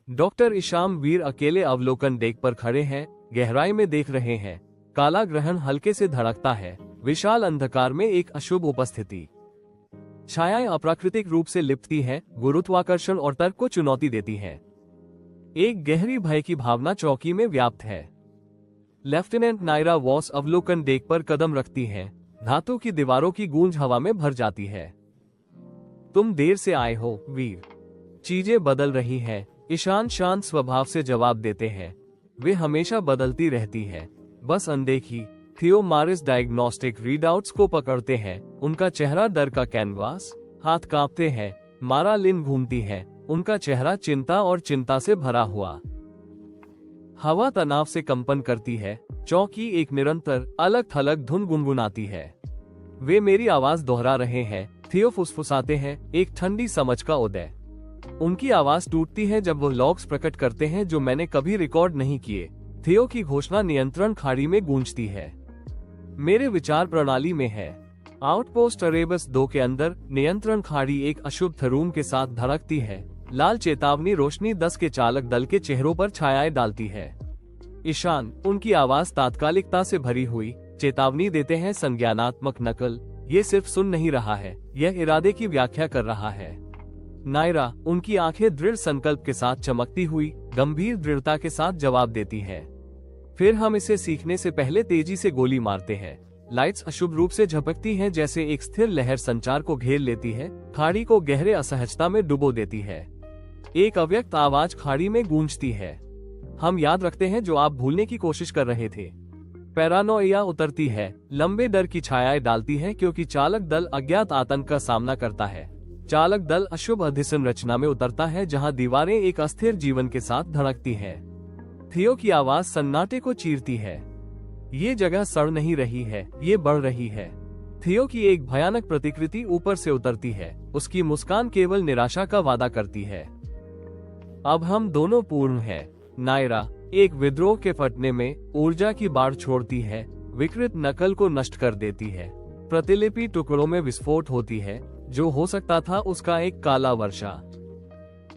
Doctor इशाम वीर अकेले अवलोकन deck पर खड़े हैं, गहराई में देख रहे हैं। काला ग्रहण हल्के से धड़कता है, विशाल अंधकार में एक अशुभ उपस्थिति। छायाएं अप्राकृतिक रूप से लिपटती हैं, गुरुत्वाकर्षण और तर्क को चुनौती देती हैं। एक गहरी भय की भावना चौकी में व्याप्त है। लेफ्टिनेंट नायरा वॉस अवलोकन डेक पर कदम रखती हैं, धातु की दीवारों की गूंज हवा में भर जाती है। तुम देर से आए हो वीर। चीजें बदल रही हैं, ईशान शांत स्वभाव से जवाब देते हैं। वे हमेशा बदलती रहती है, बस अनदेखी। थियो मारिस डायग्नोस्टिक रीडआउट्स को पकड़ते हैं, उनका चेहरा डर का कैनवास। हाथ कांपते हैं। मारा लिन घूमती है, उनका चेहरा चिंता और चिंता से भरा हुआ। हवा तनाव से कंपन करती है। चौकी एक निरंतर अलग थलग धुन गुनगुनाती है। वे मेरी आवाज दोहरा रहे हैं, थियो फुसफुसाते हैं, एक ठंडी समझ का उदय। उनकी आवाज टूटती है जब वो लॉग्स प्रकट करते हैं जो मैंने कभी रिकॉर्ड नहीं किए। थियो की घोषणा नियंत्रण खाड़ी में गूंजती है। मेरे विचार प्रणाली में है। आउटपोस्ट अरेबस 2 के अंदर नियंत्रण खाड़ी एक अशुभ थरूम के साथ धड़कती है। लाल चेतावनी रोशनी 10 के चालक दल के चेहरों पर छायाएं डालती है। ईशान, उनकी आवाज तात्कालिकता से भरी हुई, चेतावनी देते हैं संज्ञानात्मक नकल। ये सिर्फ सुन नहीं रहा है, यह इरादे की व्याख्या कर रहा है। नायरा, उनकी आंखें दृढ़ संकल्प के साथ चमकती हुई, गंभीर दृढ़ता के साथ जवाब देती है। फिर हम इसे सीखने से पहले तेजी से गोली मारते हैं। लाइट्स अशुभ रूप से झपकती हैं, जैसे एक स्थिर लहर संचार को घेर लेती है, खाड़ी को गहरे असहजता में डुबो देती है। एक अव्यक्त आवाज खाड़ी में गूंजती है। हम याद रखते हैं जो आप भूलने की कोशिश कर रहे थे। पैरानोइया उतरती है, लंबे डर की छायाएं डालती है, क्योंकि चालक दल अज्ञात आतंक का सामना करता है। चालक दल अशुभ अधिसंरचना में उतरता है, जहां दीवारें एक अस्थिर जीवन के साथ धड़कती हैं। थियो की आवाज सन्नाटे को चीरती है। ये जगह सड़ नहीं रही है, ये बढ़ रही है। थियो की एक भयानक प्रतिकृति ऊपर से उतरती है, उसकी मुस्कान केवल निराशा का वादा करती है। अब हम दोनों पूर्ण हैं। नायरा एक विद्रोह के फटने में ऊर्जा की बाढ़ छोड़ती है, विकृत नकल को नष्ट कर देती है। प्रतिलिपि टुकड़ों में विस्फोट होती है, जो हो सकता था उसका एक काला वर्षा।